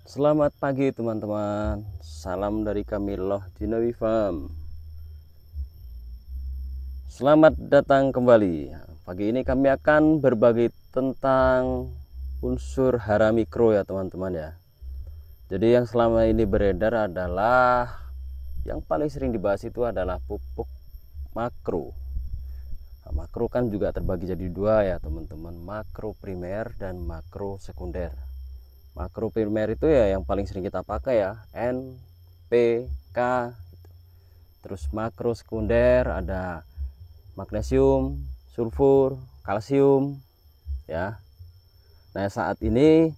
Selamat pagi teman-teman. Salam dari kami Loh Jinawi Farm. Selamat datang kembali. Pagi ini kami akan berbagi tentang unsur hara mikro ya teman-teman ya. Jadi yang selama ini beredar adalah yang paling sering dibahas itu adalah pupuk makro. Nah, makro kan juga terbagi jadi dua ya teman-teman, makro primer dan makro sekunder. Makro primer itu ya yang paling sering kita pakai ya, N, P, K. Terus makro sekunder ada magnesium, sulfur, kalsium ya. Nah, saat ini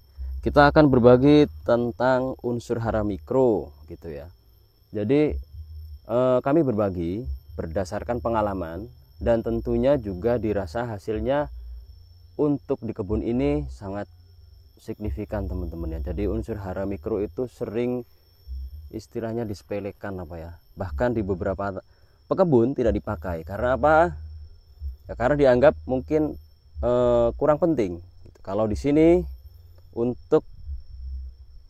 kita akan berbagi tentang unsur hara mikro gitu ya. Jadi kami berbagi berdasarkan pengalaman dan tentunya juga dirasa hasilnya untuk di kebun ini sangat signifikan teman-teman ya. Jadi unsur hara mikro itu sering istilahnya disepelekan apa ya, bahkan di beberapa pekebun tidak dipakai. Karena apa ya? Karena dianggap mungkin kurang penting gitu. Kalau di sini untuk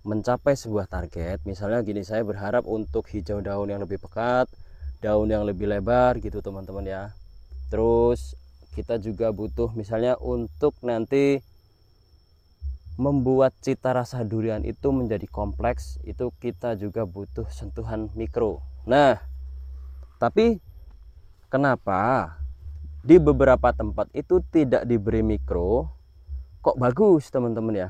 mencapai sebuah target, misalnya gini, saya berharap untuk hijau daun yang lebih pekat, daun yang lebih lebar gitu teman-teman ya. Terus kita juga butuh misalnya untuk nanti membuat cita rasa durian itu menjadi kompleks, itu kita juga butuh sentuhan mikro. Nah, tapi kenapa di beberapa tempat itu tidak diberi mikro kok bagus teman-teman ya?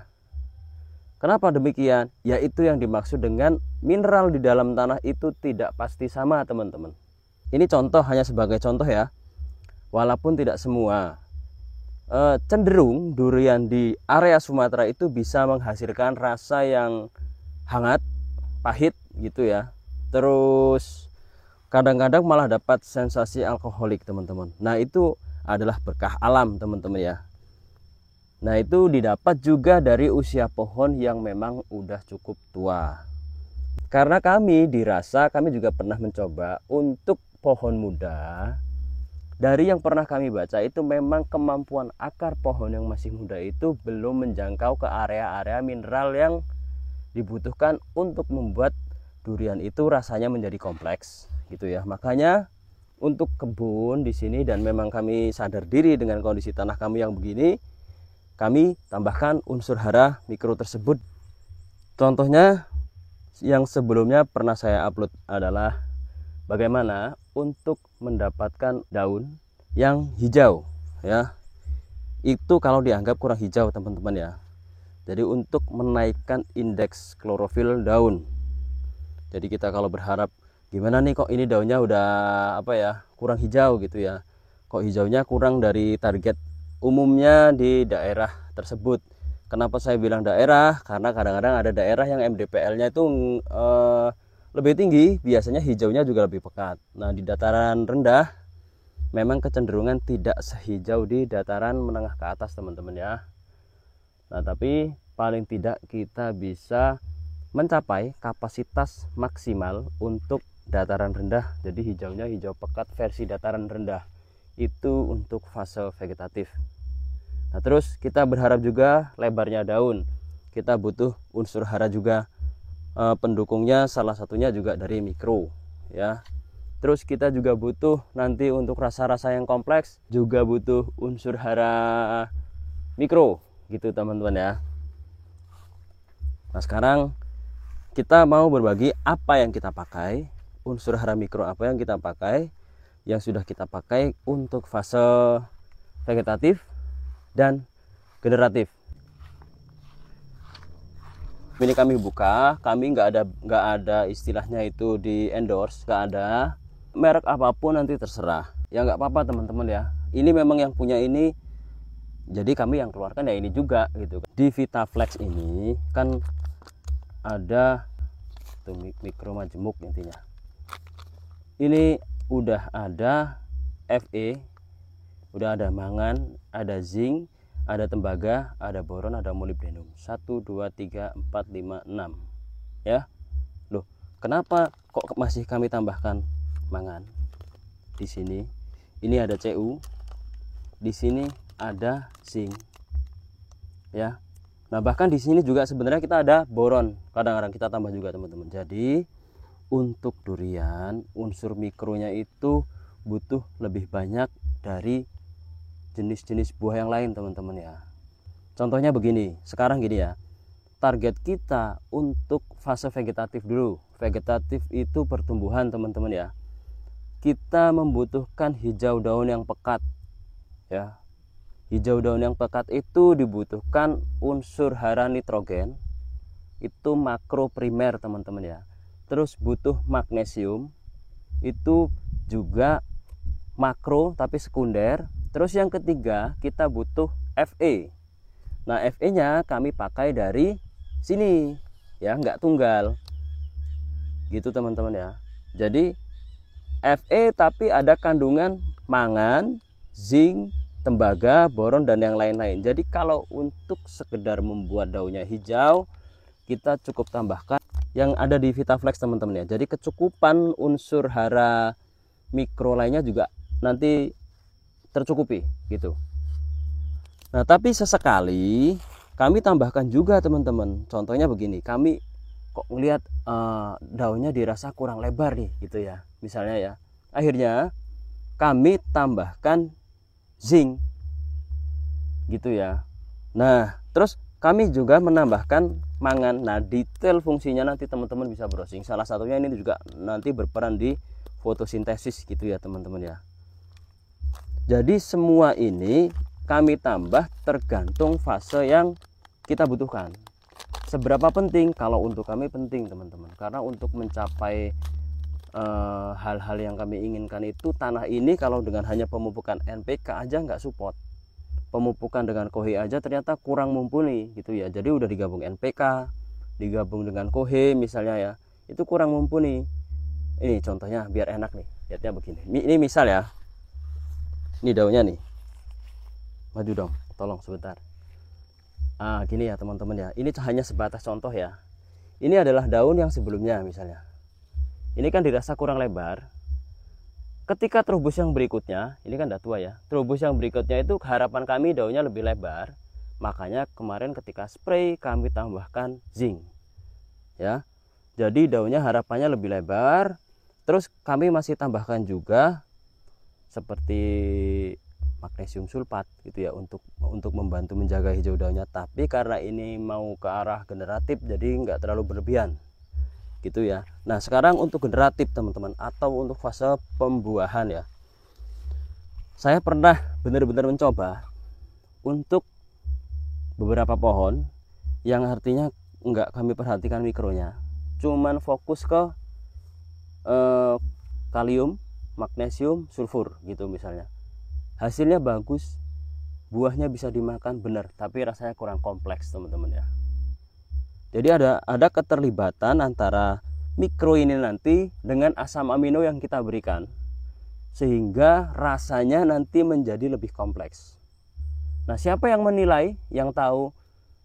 Kenapa demikian? Yaitu yang dimaksud dengan mineral di dalam tanah itu tidak pasti sama teman-teman. Ini contoh, hanya sebagai contoh ya. Walaupun tidak semua, cenderung durian di area Sumatera itu bisa menghasilkan rasa yang hangat, pahit gitu ya. Terus kadang-kadang malah dapat sensasi alkoholik teman-teman. Nah, itu adalah berkah alam teman-teman ya. Nah, itu didapat juga dari usia pohon yang memang udah cukup tua. Karena kami dirasa, kami juga pernah mencoba untuk pohon muda. Dari yang pernah kami baca itu memang kemampuan akar pohon yang masih muda itu belum menjangkau ke area-area mineral yang dibutuhkan untuk membuat durian itu rasanya menjadi kompleks gitu ya. Makanya untuk kebun di sini, dan memang kami sadar diri dengan kondisi tanah kami yang begini, kami tambahkan unsur hara mikro tersebut. Contohnya yang sebelumnya pernah saya upload adalah bagaimana untuk mendapatkan daun yang hijau ya. Itu kalau dianggap kurang hijau teman-teman ya. Jadi untuk menaikkan indeks klorofil daun. Jadi kita kalau berharap gimana nih kok ini daunnya udah apa ya, kurang hijau gitu ya. Kok hijaunya kurang dari target umumnya di daerah tersebut. Kenapa saya bilang daerah? Karena kadang-kadang ada daerah yang MDPL-nya itu lebih tinggi, biasanya hijaunya juga lebih pekat. Nah, di dataran rendah memang kecenderungan tidak sehijau di dataran menengah ke atas teman-teman ya. Nah, tapi paling tidak kita bisa mencapai kapasitas maksimal untuk dataran rendah. Jadi hijaunya hijau pekat versi dataran rendah. Itu untuk fase vegetatif. Nah, terus kita berharap juga lebarnya daun. Kita butuh unsur hara juga. Pendukungnya salah satunya juga dari mikro ya. Terus kita juga butuh nanti untuk rasa-rasa yang kompleks juga butuh unsur hara mikro gitu teman-teman ya. Nah, sekarang kita mau berbagi apa yang kita pakai, unsur hara mikro apa yang kita pakai, yang sudah kita pakai untuk fase vegetatif dan generatif. Ini kami buka, kami nggak ada istilahnya itu di endorse, nggak ada. Merek apapun nanti terserah ya, nggak apa-apa teman-teman ya. Ini memang yang punya ini, jadi kami yang keluarkan ya ini juga gitu. Di Vitaflex ini kan ada tuh mikro majemuk intinya. Ini udah ada Fe, udah ada mangan, ada zinc, ada tembaga, ada boron, ada molibdenum. 1, 2, 3, 4, 5, 6 ya. Loh, kenapa kok masih kami tambahkan mangan? Di sini ini ada Cu, di sini ada zinc ya. Nah, bahkan di sini juga sebenarnya kita ada boron, kadang-kadang kita tambah juga teman-teman. Jadi untuk durian unsur mikronya itu butuh lebih banyak dari jenis-jenis buah yang lain teman-teman ya. Contohnya begini, sekarang gini ya, target kita untuk fase vegetatif dulu. Vegetatif itu pertumbuhan teman-teman ya. Kita membutuhkan hijau daun yang pekat ya. Hijau daun yang pekat itu dibutuhkan unsur hara nitrogen, itu makro primer teman-teman ya. Terus butuh magnesium, itu juga makro tapi sekunder. Terus yang ketiga kita butuh Fe. Nah, Fe nya kami pakai dari sini ya, nggak tunggal gitu teman-teman ya. Jadi Fe tapi ada kandungan mangan, zinc, tembaga, boron dan yang lain-lain. Jadi kalau untuk sekedar membuat daunnya hijau, kita cukup tambahkan yang ada di Vitaflex teman-teman ya. Jadi kecukupan unsur hara mikro lainnya juga nanti tercukupi gitu. Nah, tapi sesekali kami tambahkan juga teman-teman. Contohnya begini, kami kok ngelihat daunnya dirasa kurang lebar nih gitu ya. Misalnya ya. Akhirnya kami tambahkan zinc gitu ya. Nah, terus kami juga menambahkan mangan. Nah, detail fungsinya nanti teman-teman bisa browsing. Salah satunya ini juga nanti berperan di fotosintesis gitu ya teman-teman ya. Jadi semua ini kami tambah tergantung fase yang kita butuhkan. Seberapa penting? Kalau untuk kami penting teman-teman, karena untuk mencapai hal-hal yang kami inginkan itu, tanah ini kalau dengan hanya pemupukan NPK aja nggak support, pemupukan dengan kohe aja ternyata kurang mumpuni gitu ya. Jadi udah digabung NPK, digabung dengan kohe misalnya ya, itu kurang mumpuni. Ini contohnya biar enak nih, lihatnya begini. Ini misal ya, ini daunnya nih, maju dong, tolong sebentar. Gini ya teman-teman ya, ini hanya sebatas contoh ya. Ini adalah daun yang sebelumnya misalnya. Ini kan dirasa kurang lebar. Ketika terubus yang berikutnya, ini kan udah tua ya. Terubus yang berikutnya itu harapan kami daunnya lebih lebar. Makanya kemarin ketika spray kami tambahkan zinc. Ya. Jadi daunnya harapannya lebih lebar. Terus kami masih tambahkan juga seperti magnesium sulfat gitu ya untuk membantu menjaga hijau daunnya. Tapi karena ini mau ke arah generatif jadi nggak terlalu berlebihan. Gitu ya. Nah, sekarang untuk generatif teman-teman atau untuk fase pembuahan ya. Saya pernah benar-benar mencoba untuk beberapa pohon yang artinya enggak kami perhatikan mikronya. Cuman fokus ke kalium, magnesium, sulfur gitu misalnya. Hasilnya bagus, buahnya bisa dimakan benar, tapi rasanya kurang kompleks teman-teman ya. Jadi ada keterlibatan antara mikro ini nanti dengan asam amino yang kita berikan, sehingga rasanya nanti menjadi lebih kompleks. Nah, siapa yang menilai, yang tahu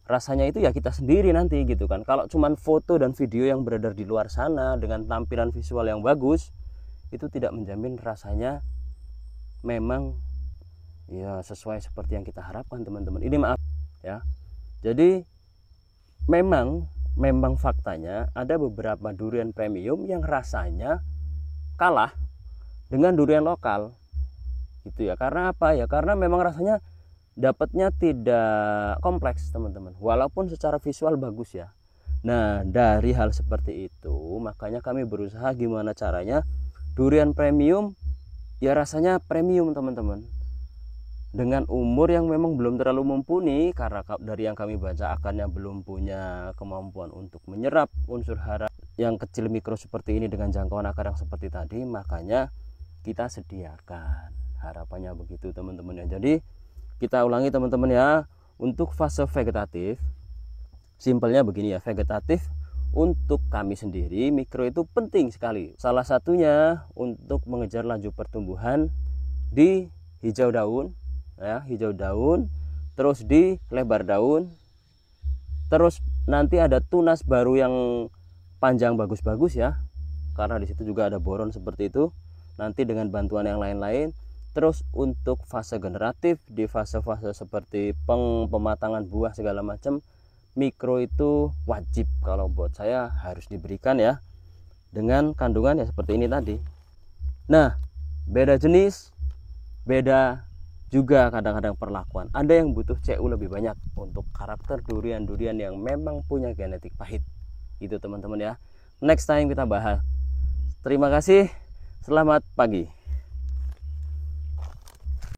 rasanya itu ya kita sendiri nanti gitu kan. Kalau cuman foto dan video yang beredar di luar sana dengan tampilan visual yang bagus, itu tidak menjamin rasanya memang ya sesuai seperti yang kita harapkan teman-teman. Ini maaf ya. Jadi memang faktanya ada beberapa durian premium yang rasanya kalah dengan durian lokal gitu ya. Karena apa ya? Karena memang rasanya dapatnya tidak kompleks teman-teman, walaupun secara visual bagus ya. Nah, dari hal seperti itu makanya kami berusaha gimana caranya durian premium ya rasanya premium teman-teman, dengan umur yang memang belum terlalu mumpuni, karena dari yang kami baca akarnya belum punya kemampuan untuk menyerap unsur hara yang kecil mikro seperti ini dengan jangkauan akar yang seperti tadi. Makanya kita sediakan, harapannya begitu teman-teman ya. Jadi kita ulangi teman-teman ya, untuk fase vegetatif simpelnya begini ya. Vegetatif untuk kami sendiri mikro itu penting sekali. Salah satunya untuk mengejar laju pertumbuhan di hijau daun ya, hijau daun, terus di lebar daun, terus nanti ada tunas baru yang panjang bagus-bagus ya, karena di situ juga ada boron seperti itu, nanti dengan bantuan yang lain-lain. Terus untuk fase generatif di fase-fase seperti pematangan buah segala macam, mikro itu wajib, kalau buat saya harus diberikan ya, dengan kandungan ya seperti ini tadi. Nah, beda jenis, beda juga kadang-kadang perlakuan. Ada yang butuh CU lebih banyak untuk karakter durian-durian yang memang punya genetik pahit. Itu teman-teman ya. Next time kita bahas. Terima kasih. Selamat pagi.